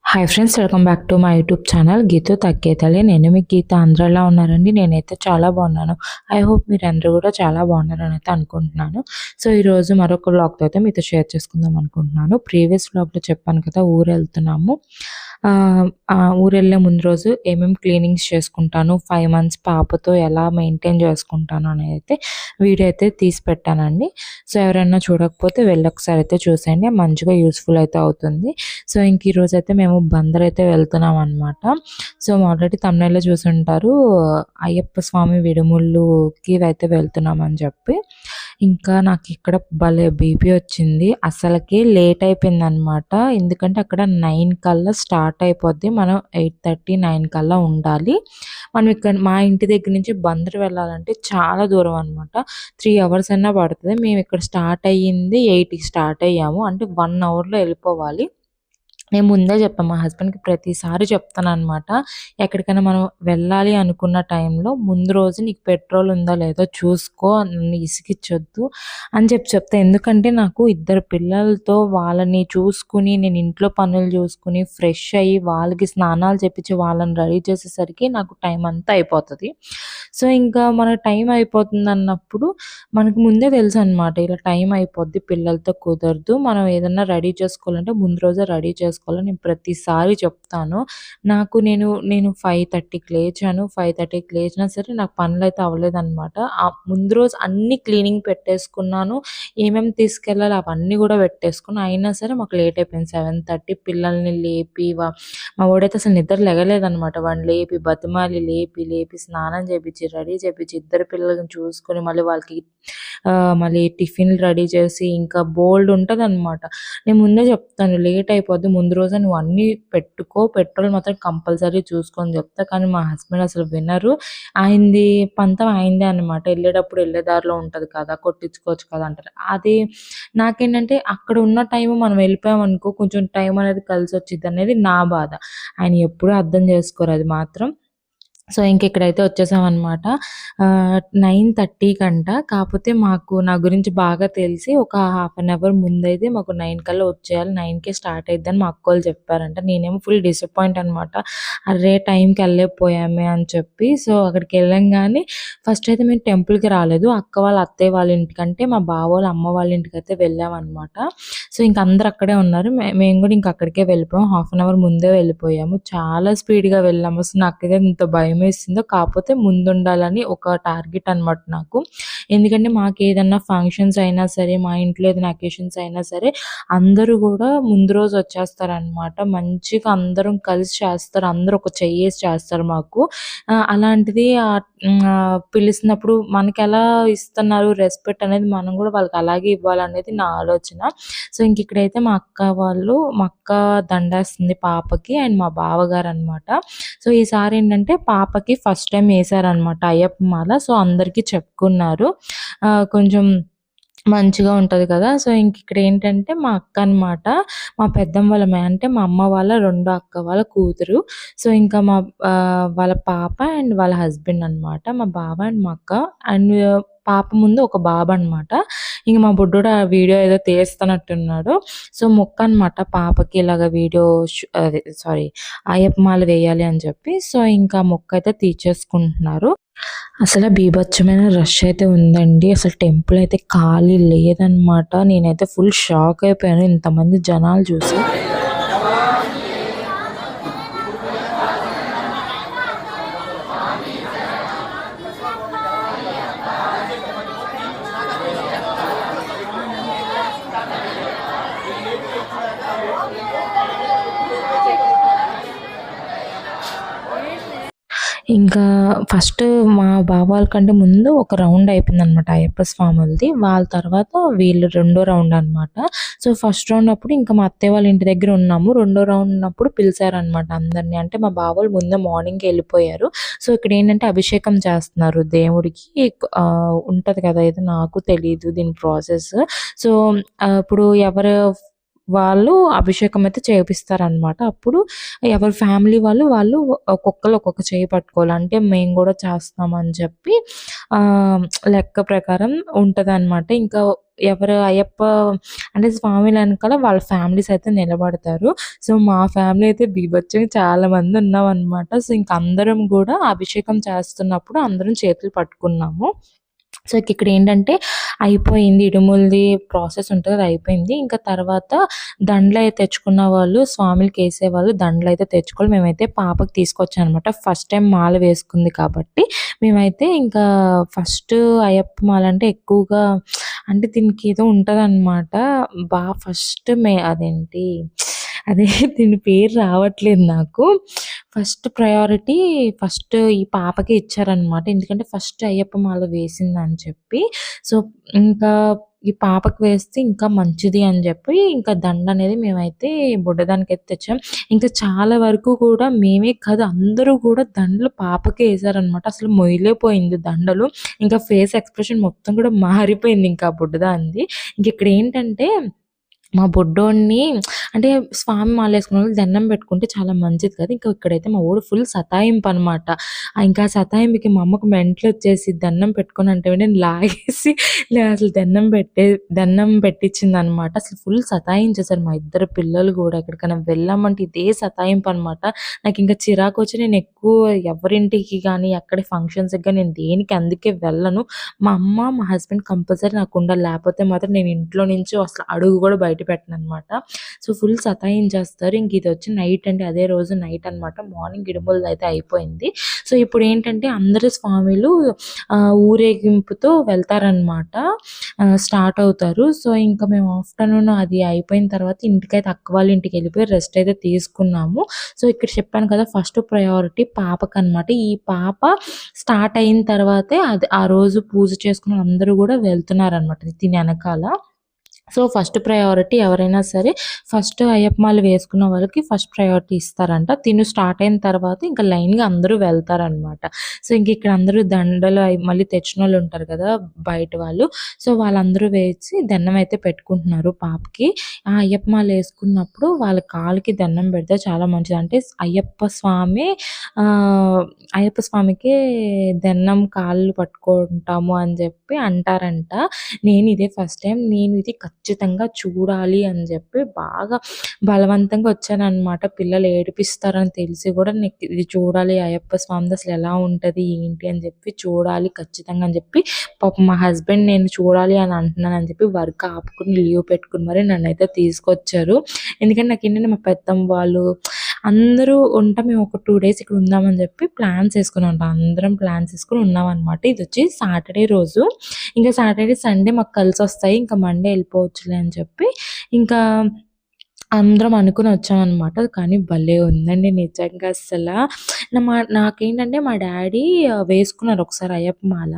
Hi friends, welcome back to my YouTube channel Geethu తగ్గేతలే. నేను మీ గీత. అందరూ ఎలా ఉన్నారండి? నేనైతే చాలా బాగున్నాను. ఐ హోప్ మీరందరూ కూడా చాలా బాగున్నారని అయితే అనుకుంటున్నాను. సో ఈరోజు మరొక వ్లాగ్తో అయితే మీతో షేర్ చేసుకుందాం అనుకుంటున్నాను. ప్రీవియస్ వ్లాగ్లో చెప్పాను కదా, ఊరు వెళ్తున్నాము. ఊరెళ్ళే ముందు రోజు ఏమేమి క్లీనింగ్స్ చేసుకుంటాను, 5 మంత్స్ పాపతో ఎలా మెయింటైన్ చేసుకుంటాను అనేది అయితే వీడియో అయితే తీసి పెట్టానండి. సో ఎవరైనా చూడకపోతే వెళ్ళి ఒకసారి అయితే చూసేయండి, మంచిగా యూస్ఫుల్ అయితే అవుతుంది. సో ఇంక ఈరోజు అయితే మేము బందర్ అయితే వెళ్తున్నాం అనమాట. సో ఆల్రెడీ తమిళలో చూసుంటారు, అయ్యప్ప స్వామి విడుముళ్ళుకి అయితే వెళ్తున్నాం అని చెప్పి. ఇంకా నాకు ఇక్కడ భలే బీపీ వచ్చింది. అసలకి లేట్ అయిపోయింది అనమాట. ఎందుకంటే అక్కడ 9 కల్లా స్టార్ట్ అయిపోద్ది, మనం 8:30, 9 కల్లా ఉండాలి. మనం ఇక్కడ మా ఇంటి దగ్గర నుంచి బందర్ వెళ్ళాలంటే చాలా దూరం అనమాట. 3 అవర్స్ అన్నా పడుతుంది. మేము ఇక్కడ స్టార్ట్ అయ్యింది 8కి స్టార్ట్ అయ్యాము, అంటే 1 అవర్లో వెళ్ళిపోవాలి. నేను ముందే చెప్పాను మా హస్బెండ్‌కి, ప్రతిసారి చెప్తాననమాట. ఎక్కడికైనా మనం వెళ్ళాలి అనుకున్న టైంలో ముందు రోజు నీకు పెట్రోల్ ఉందో లేదో చూసుకో, నన్ను ఇసికిచ్చొద్దు అని చెప్తా. ఎందుకంటే నాకు 2 పిల్లలతో వాళ్ళని చూసుకుని, నేను ఇంట్లో పనులు చూసుకుని, ఫ్రెష్ అయ్యి, వాళ్ళకి స్నానాలు చేపించి, వాళ్ళని రెడీ చేసేసరికి నాకు టైం అంతా అయిపోతది. సో ఇంకా మన టైం అయిపోతుందన్నప్పుడు మనకు ముందే తెలుసనమాట, ఇలా టైం అయిపోద్ది, పిల్లలతో కుదరదు. మనం ఏదన్నా రెడీ చేసుకోవాలంటే ముందు రోజే రెడీ చేసుకోవాలి. నేను ప్రతిసారి చెప్తాను. నాకు నేను 5:30కి లేచాను. 5:30కి లేచినా సరే నాకు పనులైతే అవ్వలేదనమాట. ముందు రోజు అన్నీ క్లీనింగ్ పెట్టేసుకున్నాను. ఏమేమి తీసుకెళ్ళాలి అవన్నీ కూడా పెట్టేసుకున్నా. అయినా సరే మాకు లేట్ అయిపోయింది. 7:30 పిల్లల్ని లేపి మా వాడైతే అసలు నిద్ర లెగలేదనమాట. వాడిని లేపి, బతిమాలి, లేపి స్నానం చేపించి, రెడీ చేపించి, 2 పిల్లలని చూసుకొని, మళ్ళీ వాళ్ళకి మళ్ళీ టిఫిన్‌లు రెడీ చేసి, ఇంకా బోలెడు ఉంటదనమాట. నేను ముందే చెప్తాను, లేట్ అయిపోద్ది, ముందు రోజే నువ్వు అన్నీ పెట్టుకో, పెట్రోల్ మాత్రం కంపల్సరీ చూసుకో అని చెప్తా. కానీ మా హస్బెండ్ అసలు వినరు. ఆయనది పంతం ఆయనదే అనమాట. వెళ్ళేటప్పుడు వెళ్ళే దారిలో ఉంటది కదా, కొట్టించుకోవచ్చు కదా అంటారు. అది నాకేంటంటే అక్కడ ఉన్న టైము మనం వెళ్ళిపోయామనుకో, కొంచెం టైం అనేది కలిసొచ్చిద్దనేది నా బాధ. ఆయన ఎప్పుడూ అర్థం చేసుకోరు అది మాత్రం. సో ఇంక ఇక్కడైతే వచ్చేసామనమాట. 9:30 కంట. కాకపోతే మాకు నా గురించి బాగా తెలిసి ఒక హాఫ్ అన్ అవర్ ముందైతే మాకు 9 కల్లా వచ్చేయాలి, 9కే స్టార్ట్ అయిద్దని మా అక్కోళ్ళు చెప్పారంట. నేనేమో ఫుల్ డిసప్పాయింట్ అనమాట. అర్రే! టైంకి వెళ్ళలేకపోయామే అని చెప్పి. సో అక్కడికి వెళ్ళంగానే ఫస్ట్ అయితే మేము టెంపుల్‌కి రాలేదు. అక్క వాళ్ళ అత్తయ్య వాళ్ళ ఇంటికంటే మా బావ వాళ్ళ అమ్మ వాళ్ళ ఇంటికైతే వెళ్ళామనమాట. సో ఇంక అందరూ అక్కడే ఉన్నారు. మేము కూడా ఇంక అక్కడికే వెళ్ళిపోయాం. హాఫ్ అన్ అవర్ ముందే వెళ్ళిపోయాము. చాలా స్పీడ్‌గా వెళ్ళాము. అసలు నాకైతే ఎంత భయమేసిందో. కాకపోతే ముందుండాలని ఒక టార్గెట్ అనమాట నాకు. ఎందుకంటే మాకేదన్నా ఫంక్షన్స్ అయినా సరే, మా ఇంట్లో ఏదైనా అకేషన్స్ అయినా సరే, అందరూ కూడా ముందు రోజు వచ్చేస్తారనమాట. మంచిగా అందరం కలిసి చేస్తారు. అందరూ ఒక చెయ్యేసి చేస్తారు మాకు. అలాంటిది పిలిసినప్పుడు మనకెలా ఇస్తున్నారు రెస్పెక్ట్ అనేది, మనం కూడా వాళ్ళకి అలాగే ఇవ్వాలనేది నా ఆలోచన. సో ఇంక ఇక్కడైతే మా అక్క దండేస్తుంది పాపకి, అండ్ మా బావగారనమాట. సో ఈసారి ఏంటంటే పాపకి ఫస్ట్ టైం వేశారనమాట అయ్యప్ప మాల. సో అందరికీ చెప్పుకున్నారు. కొంచెం మంచిగా ఉంటది కదా. సో ఇంక ఇక్కడ ఏంటంటే మా అక్క అనమాట. మా పెద్దమ్మ వాళ్ళ అంటే మా అమ్మ వాళ్ళ రెండో అక్క వాళ్ళ కూతురు. సో ఇంకా వాళ్ళ పాప అండ్ వాళ్ళ హస్బెండ్ అనమాట. మా బావ అండ్ మా అక్క, అండ్ పాప ముందు ఒక బాబు అనమాట. ఇంక మా బుడ్డోడు ఆ వీడియో ఏదో తీస్తున్నట్టున్నాడు. సో మొక్క అనమాట పాపకి ఇలాగ వీడియో అదే సారీ అయ్యప్ప మాల వేయాలి అని చెప్పి. సో ఇంకా మొక్క అయితే తీర్చేసుకుంటున్నారు. అసలు బీభత్సమైన రష్ అయితే ఉందండి. అసలు టెంపుల్ అయితే ఖాళీ లేదనమాట. నేనైతే ఫుల్ షాక్ అయిపోయాను ఇంతమంది జనాలు చూసి. ఇంకా ఫస్ట్ మా బావ వాళ్ళ కంటే ముందు ఒక రౌండ్ అయిపోయిందనమాట అయ్యప్ప స్వాములది. వాళ్ళ తర్వాత వీళ్ళు రెండో రౌండ్ అనమాట. సో ఫస్ట్ రౌండ్ అప్పుడు ఇంకా మా అత్తయ్య వాళ్ళ ఇంటి దగ్గర ఉన్నాము. రెండో రౌండ్ ఉన్నప్పుడు పిలిచారనమాట అందరిని. అంటే మా బావ వాళ్ళు ముందే మార్నింగ్‌కి వెళ్ళిపోయారు. సో ఇక్కడ ఏంటంటే అభిషేకం చేస్తున్నారు దేవుడికి. ఉంటది కదా, ఏదో నాకు తెలీదు దీని ప్రాసెస్. సో ఇప్పుడు ఎవరు వాళ్ళు అభిషేకం అయితే చేపిస్తారనమాట. అప్పుడు ఎవరి ఫ్యామిలీ వాళ్ళు ఒక్కొక్కళ్ళు ఒక్కొక్క చెయ్యి పట్టుకోవాలి. అంటే మేము గూడా చేస్తామని చెప్పి లెక్క ప్రకారం ఉంటదనమాట. ఇంకా ఎవరు అయ్యప్ప అంటే స్వామి వెనకాల వాళ్ళ ఫ్యామిలీస్ అయితే నిలబడతారు. సో, మా ఫ్యామిలీ అయితే బీభత్సంగా చాలా మంది ఉన్నామనమాట. సో, ఇంక అందరం గూడా అభిషేకం చేస్తున్నప్పుడు అందరం చేతులు పట్టుకున్నాము. సో, ఇక్కడేంటంటే అయిపోయింది. ఇడుములది ప్రాసెస్ ఉంటది. అది అయిపోయింది. ఇంకా తర్వాత దండలయి తెచ్చుకున్న వాళ్ళు స్వామిలకేసేవాళ్ళు దండలయితే తెచ్చుకోవాలి. మేమైతే పాపకి తీసుకొచ్చామనమాట. ఫస్ట్ టైమ్ మాల వేసుకుంది కాబట్టి, మేమైతే ఇంకా ఫస్ట్ అయ్యప్ప మాల అంటే ఎక్కువగా అంటే దీనికి ఏదో ఉంటదనమాట. ఫస్ట్ అదేంటి అదే దీని పేరు రావట్లేదు నాకు. ఫస్ట్ ప్రయారిటీ ఈ పాపకే ఇచ్చారనమాట. ఎందుకంటే ఫస్ట్ అయ్యప్ప మాల వేసిందని చెప్పి. సో, ఇంకా ఈ పాపకి వేస్తే ఇంకా మంచిది అని చెప్పి ఇంకా దండనేది మేమైతే బుడ్డదానికైతే తెచ్చాం. ఇంకా చాలా వరకు కూడా మేమే కాదు అందరూ కూడా దండలు పాపకే ఏసారనమాట. అసలు మొయలేపోయింది దండలు. ఇంకా ఫేస్ ఎక్స్‌ప్రెషన్ మొత్తం కూడా మారిపోయింది ఇంకా ఆ బుడ్డదానిది. ఇంకిక్కడేంటంటే మా బుడ్డోడిని అంటే స్వామి మాలేసుకున్నోళ్ళు దండం పెట్టుకుంటే చాలా మంచిది కదా! ఇంకా ఇక్కడైతే మా వోడు ఫుల్ సతాయింపనమాట. ఇంకా సతాయింపుకి మా అమ్మకు మెంటలొచ్చేసి దండం పెట్టుకోనంటే నేను లాగేసి అసలు దండం పెట్టిచ్చిందనమాట. అసలు ఫుల్ సతాయించేసారు మా ఇద్దరు పిల్లలు గూడా. ఎక్కడికైనా వెళ్ళామంటే ఇదే సతాయింపనమాట. నాకింకా చిరాకొచ్చి నేనెక్కువ ఎవరింటికి గానీ, ఎక్కడ ఫంక్షన్స్‌కి గానీ నేను దేనికి అందుకే వెళ్ళను. మా అమ్మ, మా హస్బెండ్ కంపల్సరీ నాకుండాలి. లేపోతే మాత్రం నేను ఇంట్లో నుంచి అసలు అడుగు గూడా బయట పెట్టననమాట. So, full సతాయించేస్తారు. ఇంక ఇదొచ్చి నైట్ అండి. అదే రోజు నైట్ అనమాట. మార్నింగ్ ఇడుములదయితే అయిపోయింది. సో, ఇప్పుడేంటంటే అందరు స్వామిలు ఊరేగింపుతో వెళ్తారనమాట. స్టార్ట్ అవుతారు. సో, ఇంకా మేము ఆఫ్టర్‌నూన్ అది అయిపోయిన తర్వాత ఇంటికైతే అక్క వాళ్ళ ఇంటికెళ్ళిపోయి రెస్ట్ అయితే తీసుకున్నాము. సో, ఇక్కడ చెప్పాను కదా! ఫస్ట్ ప్రయారిటీ పాపకనమాట. ఈ పాప స్టార్ట్ అయిన తర్వాతే ఆ రోజు పూజ చేసుకున్న అందరూ గూడా వెళ్తున్నారనమాట దీని ఎనకాల. సో, ఫస్ట్ ప్రయారిటీ ఎవరైనా సరే ఫస్ట్ అయ్యప్ప మాల వేసుకున్న వాళ్ళకి ఫస్ట్ ప్రయారిటీ ఇస్తారంట. తిను స్టార్ట్ అయిన తర్వాత ఇంకా లైన్‌గా అందరూ వెళ్తారనమాట. సో, ఇక్కడ అందరూ దండలు మళ్ళీ తెచ్చినోళ్ళుంటారు కదా! బయట వాళ్ళు. సో, వాళ్ళందరూ వేసి దండం అయితే పెట్టుకుంటున్నారు పాపకి. ఆ అయ్యప్ప మాల ఏసుకున్నప్పుడు వాళ్ళ కాళ్ళకి దండం పెడితే చాలా మంచిది. అంటే ఆహ్, అయ్యప్ప స్వామికే దండం కాళ్ళు పట్టుకుంటాము అని చెప్పి అంటారంట. నేను ఇదే ఫస్ట్ టైమ్. నేను ఇది ఖచ్చితంగా చూడాలి అని చెప్పి బాగా బలవంతంగా వచ్చాననమాట. పిల్లలు ఏడిపిస్తారని తెలిసి కూడా నీకు ఇది చూడాలి అయ్యప్ప స్వామిది అసలు ఎలా ఉంటది, ఏంటి అని చెప్పి చూడాలి ఖచ్చితంగా అని చెప్పి పాపం మా హస్బెండ్ నేను చూడాలి అని అంటున్నానని చెప్పి వర్క్ ఆపుకొని లీవ్ పెట్టుకొని మరి నన్నైతే తీసుకొచ్చారు. ఎందుకంటే నాకేంటంటే మా పెద్దమ్మ వాళ్ళు అందరూ ఉంటాం. మేము ఒక 2 డేస్ ఇక్కడ ఉందామని చెప్పి ప్లాన్స్ ఏసుకున్నాం. అందరం ప్లాన్స్ ఏసుకొని ఉన్నామనమాట. ఇదొచ్చి సాటర్డే రోజు. ఇంకా సాటర్డే, సండే మాకు కలిసొస్తాయి. ఇంకా మండే ఎళ్ళిపోవచ్చులే అని చెప్పి ఇంకా అందరం అనుకుని వచ్చామనమాట. కానీ భలే ఉందండి నిజంగా అస్సల. నాకేంటంటే మా డ్యాడీ వేసుకున్నారు ఒకసారి అయ్యప్ప మాల.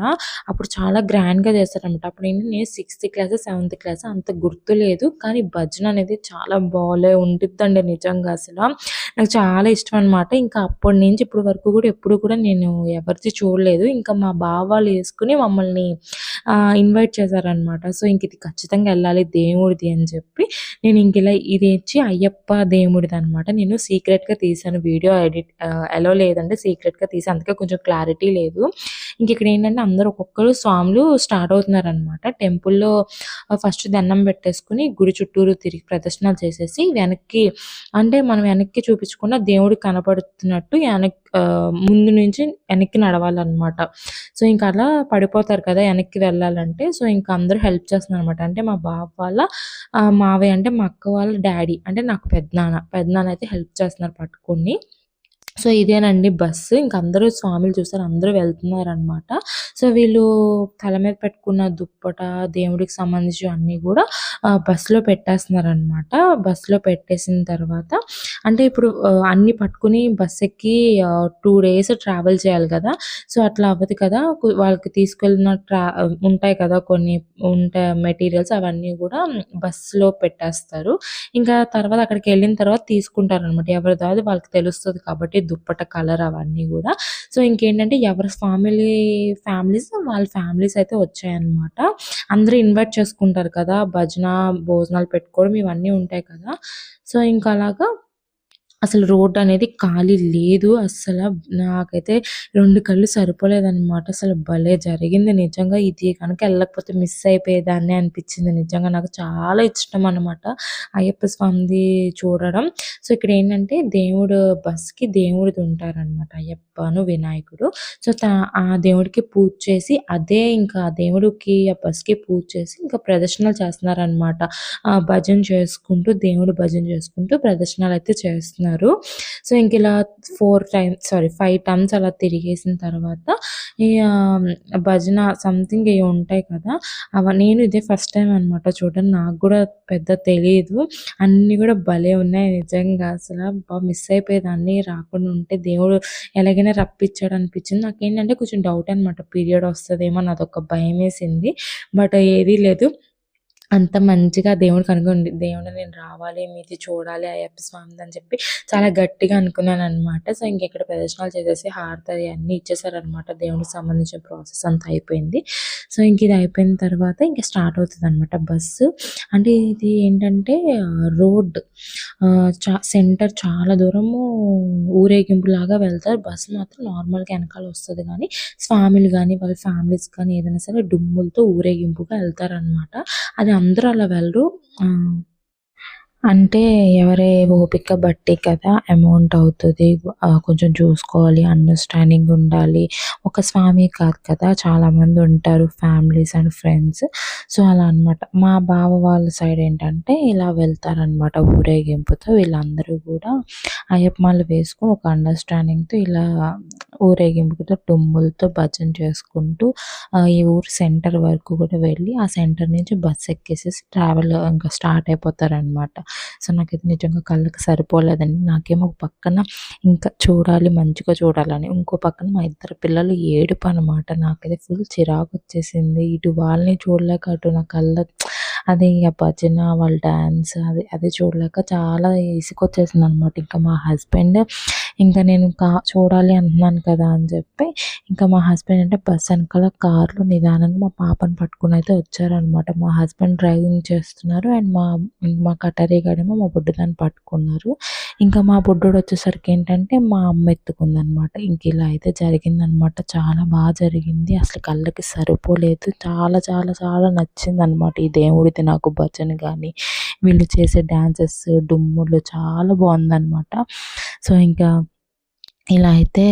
అప్పుడు చాలా గ్రాండ్‌గా చేశారనమాట. అప్పుడేంటి నేను 6థ్ క్లాసో, 7థ్ క్లాసో అంత గుర్తులేదు. కానీ భజన అనేది చాలా ఉండిద్దండి నిజంగా అసల. నాకు చాలా ఇష్టం అనమాట. ఇంకా అప్పటి నుంచి ఇప్పటి వరకు కూడా ఎప్పుడు కూడా నేను ఎవరిది చూడలేదు. ఇంకా మా బావ వాళ్ళు యేసుకొని మమ్మల్ని ఇన్వైట్ చేశారనమాట. సో, ఇంక ఇది ఖచ్చితంగా ఎళ్ళాలి దేవుడిది అని చెప్పి నేను ఇంకిలా ఇదొచ్చి అయ్యప్ప దేవుడిదనమాట. నేను సీక్రెట్‌గా తీశాను వీడియో ఎలో లేదంటే సీక్రెట్‌గా తీసా. అందుకే కొంచెం క్లారిటీ లేదు. ఇంకిక్కడేంటంటే అందరూ ఒక్కొక్కరు స్వాములు స్టార్ట్ అవుతున్నారనమాట. టెంపుల్‌లో ఫస్ట్ దండం పెట్టేసుకొని గుడి చుట్టూరు తిరిగి ప్రదక్షిణాలు చేసేసి వెనక్కి అంటే మనం వెనక్కి చూపించకుండా దేవుడు కనపడుతున్నట్టు ముందు నుంచి వెనక్కి నడవాలనమాట. సో, ఇంక అలా పడిపోతారు కదా! వెనక్కి వెళ్ళాలంటే. సో, ఇంక అందరూ హెల్ప్ చేస్తున్నారనమాట. అంటే మా బావ వాళ్ళ మావయ్య అంటే మా అక్క వాళ్ళ డ్యాడీ అంటే నాకు పెదనాన్న. పెదనాన్న అయితే హెల్ప్ చేస్తున్నారు పట్టుకొని. సో, ఇదేనండి బస్సు. ఇంక అందరూ స్వామిలు చూసారు. అందరూ వెళ్తున్నారనమాట. సో, వీళ్ళు తల మీద పెట్టుకున్న దుప్పట, దేవుడికి సంబంధించినవన్నీ గూడా బస్సులో పెట్టేస్తున్నారనమాట. బస్సులో పెట్టేసిన తర్వాత అంటే ఇప్పుడు అన్నీ పట్టుకొని బస్ ఎక్కి 2 డేస్ ట్రావెల్ చేయాలి కదా! సో, అట్లా అవ్వదు కదా! వాళ్ళకి తీసుకెళ్ళిన ఉంటాయి కదా! కొన్ని మెటీరియల్స్ అవన్నీ గూడా బస్‌లో పెట్టేస్తారు. ఇంకా తర్వాత అక్కడికెళ్ళిన తర్వాత తీసుకుంటారనమాట. ఎవరిది అది వాళ్ళకి తెలుస్తది కాబట్టి దుప్పట కలర్ అవన్నీ గూడా. సో, ఇంకేంటంటే ఎవరి ఫ్యామిలీస్ వాళ్ళ ఫ్యామిలీస్ అయితే వచ్చాయన్నమాట. అందరూ ఇన్వైట్ చేసుకుంటారు కదా! భజన, భోజనాలు పెట్టుకోవడం ఇవన్నీ ఉంటాయి కదా! సో, ఇంక అలాగా అసలు రోడ్డనేది ఖాళీ లేదు. నాకైతే 2 కళ్ళు సరిపోలేదనమాట. అసలు భలే జరిగింది నిజంగా. ఇది గనక ఎళ్ళకపోతే మిస్ అయిపోయేదాన్ని అనిపిచ్చింది. నిజంగా నాకు చాలా ఇష్టమనమాట అయ్యప్ప స్వామిది చూడడం. సో, ఇక్కడేంటంటే దేవుడిదుంటారనమాట. అయ్యప్పను, వినాయకుడు. సో, ఆ దేవుడికి పూజ చేసి ఇంకా ఆ దేవుడికి, ఆ బస్‌కి పూజ చేసి ఇంకా ప్రదర్శనలు చేస్తున్నారనమాట. భజన చేసుకుంటూ, దేవుడి భజన చేసుకుంటూ ప్రదర్శనలయితే చేస్తున్నారు. సో, ఇంకిలా 5 టర్మ్స్ అలా తిరిగేసిన తర్వాత భజన సంథింగ్ ఏయో ఉంటాయి కదా! నేను ఇదే ఫస్ట్ టైమ్ అనమాట చూడడం. నాకు గూడా పెద్ద తెలీదు. అన్నీ గూడా భలే ఉన్నాయి నిజంగా. మిస్ అయిపోయేదాన్ని రాకుండా ఉంటే దేవుడు ఎలాగైనా రప్పించాడనిపించింది. నాకేంటంటే కొంచెం డౌట్ అనమాట. పీరియడ్ వస్తదేమో అని అదొక భయమేసింది. బట్ ఏదీ లేదు. అంత మంచిగా దేవుడికి అనుకోండి. దేవుడు నేను రావాలి, మీది చూడాలి అయ్యప్ప స్వామిదని చెప్పి చాలా గట్టిగా అనుకున్నాననమాట. సో, ఇంకిక్కడ ప్రదర్శనలు చేసేసి హారతి అన్నీ ఇచ్చేసారనమాట. దేవుడికి సంబంధించిన ప్రాసెస్ అంతా అయిపోయింది. సో, ఇది అయిపోయిన తర్వాత ఇంక స్టార్ట్ అవుతదనమాట బస్సు. అంటే ఇది ఏంటంటే రోడ్ సెంటర్ చాలా దూరము ఊరేగింపులాగా వెళ్తారు. బస్సు మాత్రం నార్మల్‌గా ఎనకాల వస్తది గానీ, స్వాములు గానీ, వాళ్ళ ఫ్యామిలీస్ కానీ ఏదైనా సరే డుమ్ములతో ఊరేగింపుగా ఎళ్తారనమాట. అది అందరూ అలా వెళ్ళరు. ఆహ్, అంటే ఎవరి ఓపిక బట్టి కదా! అమౌంట్ అవుతది. కొంచెం చూసుకోవాలి, అండర్‌స్టాండింగ్ ఉండాలి. ఒక స్వామి కాదు కదా! చాలామంది ఉంటారు ఫ్యామిలీస్ అండ్ ఫ్రెండ్స్. సో, అలా అనమాట. మా బావ వాళ్ళ సైడ్ ఏంటంటే ఇలా వెళ్తారనమాట ఊరేగింపుతో. వీళ్ళందరూ గూడా అయ్యప్ప మాల వేసుకొని ఒక అండర్‌స్టాండింగ్‌తో ఇలా ఊరేగింపుతో డుమ్ములతో భజన చేసుకుంటూ ఈ ఊరు సెంటర్ వరకు కూడా వెళ్ళి, ఆ సెంటర్ నుంచి బస్ ఎక్కేసేసి ఇంకా స్టార్ట్ అయిపోతారనమాట. సో, నాకైతే నిజంగా కళ్ళకి సరిపోలేదండి. నాకేమో ఒక పక్కన ఇంకా చూడాలి, మంచిగా చూడాలని. ఇంకో పక్కన మా ఇద్దరు పిల్లలు ఏడుపనమాట. నాకైతే ఫుల్ చిరాకొచ్చేసింది. ఇటు వాళ్ళని చూడలేక, అటు నా అది ఆ భజన, వాళ్ళ డాన్స్ అది చూడలేక చాలా ఇసుకొచ్చేసిందనమాట. ఇంకా మా హస్బెండ్ ఇంకా నేను చూడాలి అంటున్నాను కదా అని చెప్పి, ఇంకా మా హస్బెండ్ అంటే బస్ వెనకాల కార్‌లో నిదానంగా మా పాపను పట్టుకొని అయితే వచ్చారనమాట. మా హస్బెండ్ డ్రైవింగ్ చేస్తున్నారు. అండ్ మా కటారి గాడేమో మా బుడ్డదాన్ని పట్టుకున్నారు. ఇంకా మా బుడ్డోడు వచ్చేసరికి ఏంటంటే మా అమ్మ ఎత్తుకుందనమాట. ఇంక ఇలా అయితే జరిగిందనమాట. చాలా జరిగింది. అసలు కళ్ళకి సరిపోలేదు. చాలా చాలా చాలా నచ్చిందనమాట ఈ దేవుడిది నాకు భజన గాని, వీళ్ళు చేసే డాన్సెస్, డుమ్ములు చాలా బావుందనమాట. సో, ఇంకా ఇలా అయితే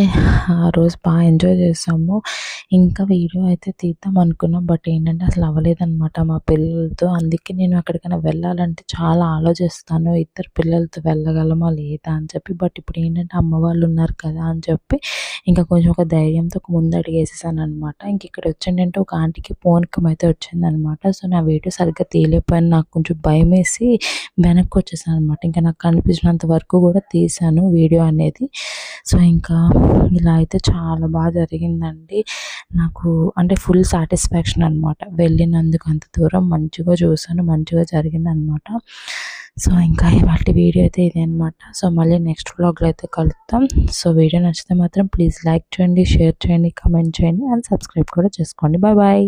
ఆ రోజు ఎంజాయ్ చేసాము. ఇంకా వీడియో అయితే తీద్దాం అనుకున్నాం. బట్ ఏంటంటే అసలు అవ్వలేదనమాట మా పిల్లలతో. అందుకే నేను ఎక్కడికైనా వెళ్ళాలంటే చాలా ఆలోచిస్తాను. ఇద్దరు పిల్లలతో వెళ్ళగలమా లేదా అని చెప్పి. బట్ ఇప్పుడు ఏంటంటే అమ్మ వాళ్ళు ఉన్నారు కదా అని చెప్పి ఇంకా కొంచెం ఒక ధైర్యంతో ఒక ముందడుగేసేసాననమాట. ఇంక ఇక్కడ వచ్చేంటంటే ఒక ఆంటీకి పూనకం అయితే వచ్చిందనమాట. సో, నా వీడియో సరిగ్గా తీయలేకపోయాను. నాకు కొంచెం భయమేసి వెనక్కి వచ్చేసాననమాట. ఇంకా నాకు కనిపించినంత వరకు కూడా తీశాను వీడియో అనేది. సో, ఇంకా ఇలా అయితే చాలా జరిగిందండి. నాకు అంటే ఫుల్ సాటిస్ఫాక్షన్ అనమాట. వెళ్ళినందుకు అంత దూరం మంచిగా చూసాను. మంచిగా జరిగిందనమాట. సో, ఇంకా ఇవాల్టి వీడియో అయితే ఇదే అనమాట. సో, మళ్ళీ నెక్స్ట్ వ్లాగ్‌లో అయితే కలుద్దాం. సో, వీడియో నచ్చితే మాత్రం ప్లీజ్ లైక్ చేయండి, షేర్ చేయండి, కామెంట్ చేయండి అండ్ సబ్స్క్రైబ్ కూడా చేసుకోండి. బాయ్.